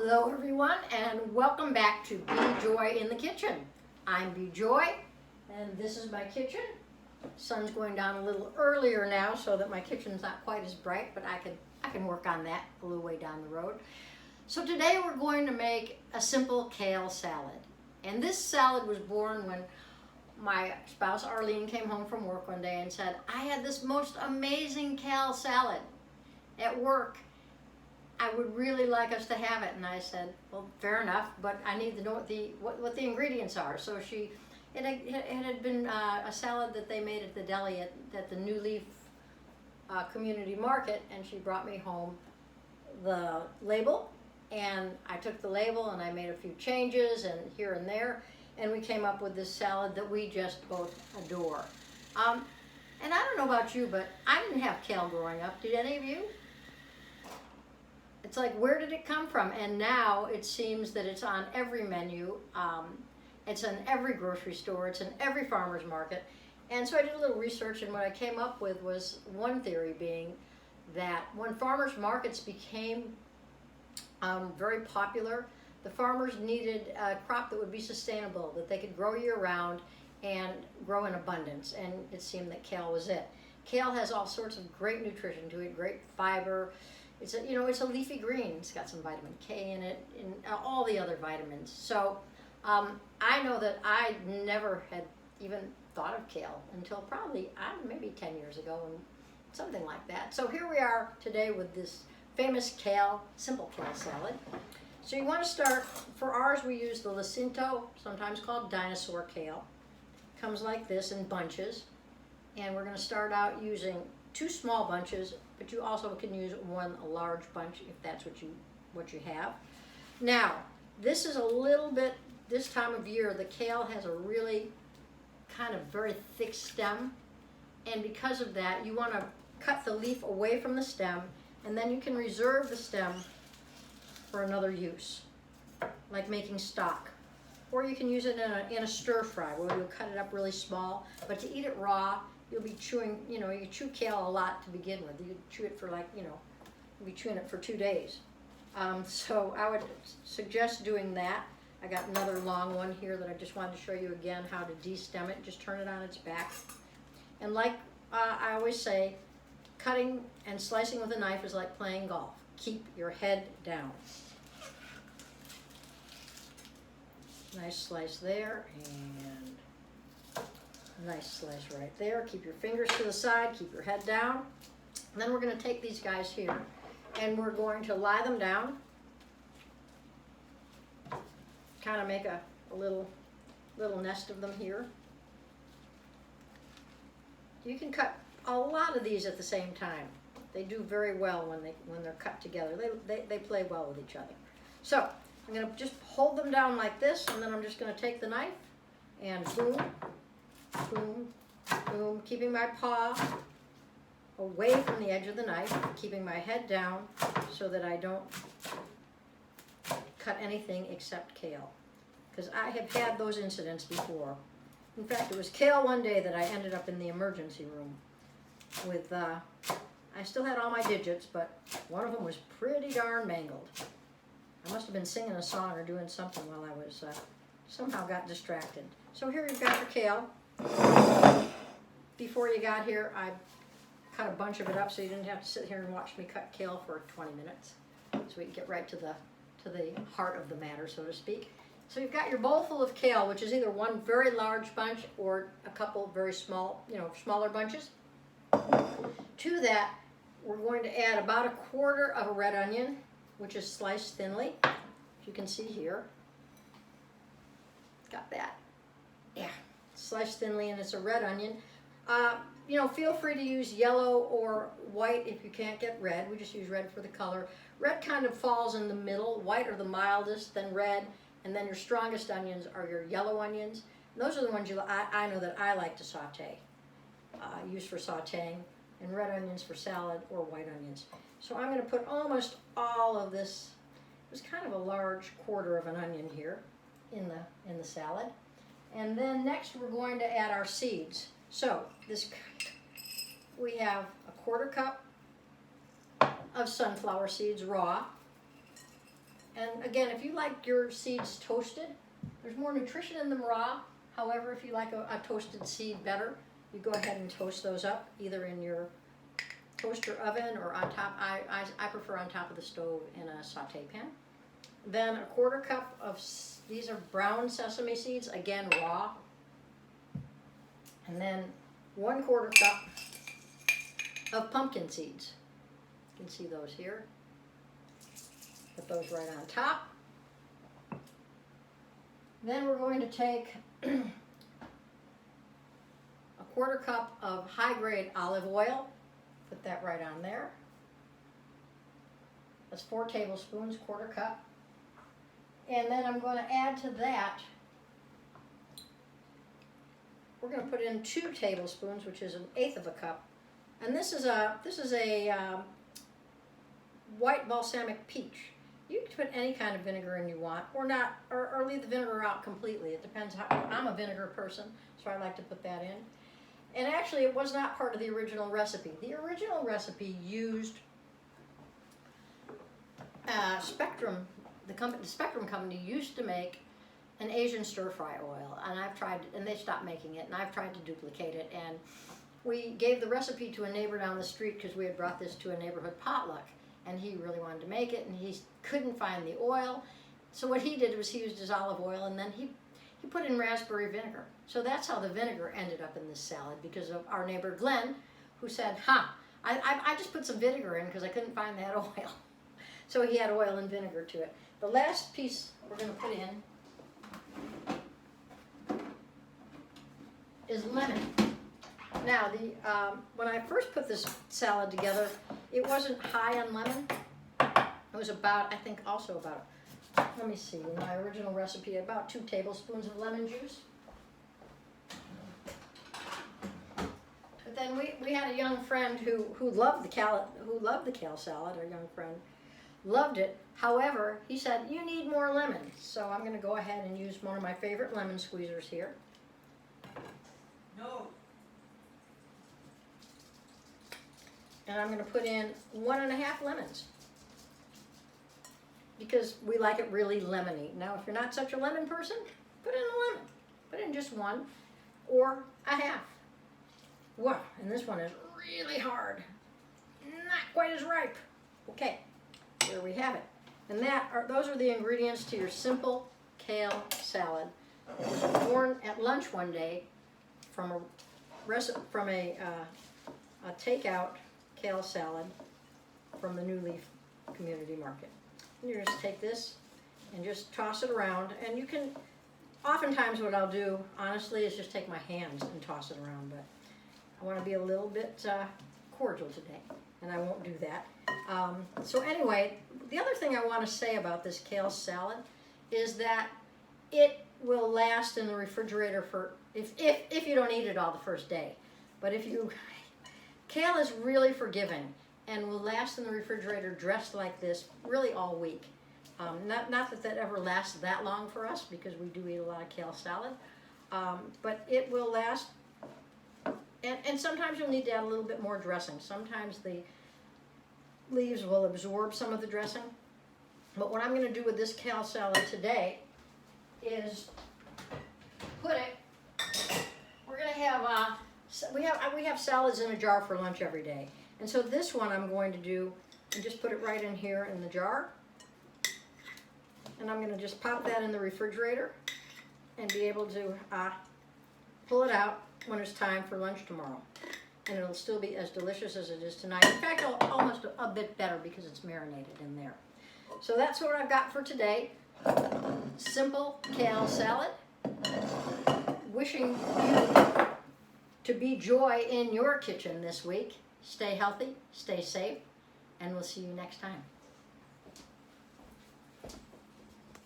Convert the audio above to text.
Hello everyone, and welcome back to Be Joy in the Kitchen. I'm Be Joy, and this is my kitchen. Sun's going down a little earlier now so that my kitchen's not quite as bright, but I can work on that a little way down the road. So today we're going to make a simple kale salad. And this salad was born when my spouse Arlene came home from work one day and said, I had this most amazing kale salad at work. I would really like us to have it. And I said, well, fair enough, but I need to know what the ingredients are. So it had been a salad that they made at the deli at the New Leaf Community Market, and she brought me home the label, and I took the label and I made a few changes and here and there, and we came up with this salad that we just both adore. And I don't know about you, but I didn't have kale growing up. Did any of you? It's like, where did it come from? And now it seems that it's on every menu. It's in every grocery store. It's in every farmer's market. And so I did a little research, and what I came up with was one theory being that when farmers markets became very popular, the farmers needed a crop that would be sustainable, that they could grow year-round and grow in abundance. And it seemed that kale was it. Kale has all sorts of great nutrition to it, great fiber. It's a leafy green. It's got some vitamin K in it, and all the other vitamins. So I know that I never had even thought of kale until probably maybe 10 years ago, and something like that. So here we are today with this famous simple kale salad. So you want to start, for ours we use the Lacinato, sometimes called dinosaur kale. Comes like this in bunches, and we're going to start out using 2 small bunches, but you also can use one large bunch if that's what you have. Now, this is a little bit, this time of year, the kale has a really kind of very thick stem, and because of that, you want to cut the leaf away from the stem, and then you can reserve the stem for another use, like making stock. Or you can use it in a stir fry where you'll cut it up really small, but to eat it raw, you'll be chewing, you chew kale a lot to begin with. You chew it for you'll be chewing it for 2 days. So I would suggest doing that. I got another long one here that I just wanted to show you again how to de-stem it. Just turn it on its back. And like I always say, cutting and slicing with a knife is like playing golf. Keep your head down. Nice slice there, and nice slice right there. Keep your fingers to the side, keep your head down. And then we're going to take these guys here, and we're going to lie them down. Kind of make a little nest of them here. You can cut a lot of these at the same time. They do very well when they're cut together. They play well with each other. So I'm going to just hold them down like this, and then I'm just going to take the knife and boom, boom, boom, keeping my paw away from the edge of the knife, keeping my head down so that I don't cut anything except kale. Because I have had those incidents before. In fact, it was kale one day that I ended up in the emergency room with, I still had all my digits, but one of them was pretty darn mangled. I must have been singing a song or doing something while I was, somehow got distracted. So here you've got your kale. Before you got here, I cut a bunch of it up so you didn't have to sit here and watch me cut kale for 20 minutes. So we can get right to the heart of the matter, so to speak. So you've got your bowl full of kale, which is either one very large bunch or a couple very small, smaller bunches. To that, we're going to add about 1/4 of a red onion, which is sliced thinly, as you can see here. Got that? Yeah, sliced thinly, and it's a red onion. Feel free to use yellow or white if you can't get red. We just use red for the color. Red kind of falls in the middle. White are the mildest, then red, and then your strongest onions are your yellow onions. And those are the ones I know that I like to saute, use for sauteing, and red onions for salad or white onions. So I'm going to put almost all of this. It was kind of a large 1/4 of an onion here in the salad. And then next we're going to add our seeds. So we have 1/4 cup of sunflower seeds raw, And again, if you like your seeds toasted, there's more nutrition in them raw. However, if you like a toasted seed better, you go ahead and toast those up, either in your toaster oven or on top. I prefer on top of the stove in a saute pan. Then a 1/4 cup of, these are brown sesame seeds, again raw. And then 1/4 cup of pumpkin seeds. You can see those here. Put those right on top. Then we're going to take a 1/4 cup of high-grade olive oil. Put that right on there. That's 4 tablespoons, 1/4 cup. And then I'm going to add to that, we're going to put in 2 tablespoons, which is 1/8 of a cup. And this is a white balsamic peach. You can put any kind of vinegar in you want, or not, or leave the vinegar out completely. It depends how. I'm a vinegar person, so I like to put that in. And actually, it was not part of the original recipe. The original recipe used Spectrum. The Spectrum company used to make an Asian stir-fry oil, and I've tried, and they stopped making it, and I've tried to duplicate it. And we gave the recipe to a neighbor down the street because we had brought this to a neighborhood potluck, and he really wanted to make it, and he couldn't find the oil. So what he did was he used his olive oil, and then he put in raspberry vinegar. So that's how the vinegar ended up in this salad, because of our neighbor Glenn, who said, I just put some vinegar in because I couldn't find that oil. So he had oil and vinegar to it. The last piece we're going to put in is lemon. Now, when I first put this salad together, it wasn't high on lemon. It was about, I think, also about, let me see, in my original recipe, about 2 tablespoons of lemon juice. But then we had a young friend who loved the kale salad. Our young friend loved it. However, he said, you need more lemon. So I'm going to go ahead and use one of my favorite lemon squeezers here. No. And I'm going to put in 1½ lemons, because we like it really lemony. Now, if you're not such a lemon person, put in a lemon. Put in just 1 or a half. Wow, and this one is really hard. Not quite as ripe. Okay, there we have it. And those are the ingredients to your simple kale salad. It was born at lunch one day from a takeout kale salad from the New Leaf Community Market. And you just take this and just toss it around, and you can, oftentimes what I'll do, honestly, is just take my hands and toss it around, but I want to be a little bit cordial today, and I won't do that. So anyway, the other thing I want to say about this kale salad is that it will last in the refrigerator for, if you don't eat it all the first day. But kale is really forgiving and will last in the refrigerator dressed like this really all week. Not that ever lasts that long for us, because we do eat a lot of kale salad, but it will last. And sometimes you'll need to add a little bit more dressing. Sometimes the leaves will absorb some of the dressing. But what I'm going to do with this kale salad today is put it, we're going to have, we have salads in a jar for lunch every day. And so this one I'm going to do, and just put it right in here in the jar. And I'm going to just pop that in the refrigerator and be able to pull it out when it's time for lunch tomorrow. And it'll still be as delicious as it is tonight. In fact, almost a bit better because it's marinated in there. So that's what I've got for today. Simple kale salad. Wishing you to be joy in your kitchen this week. Stay healthy, stay safe, and we'll see you next time.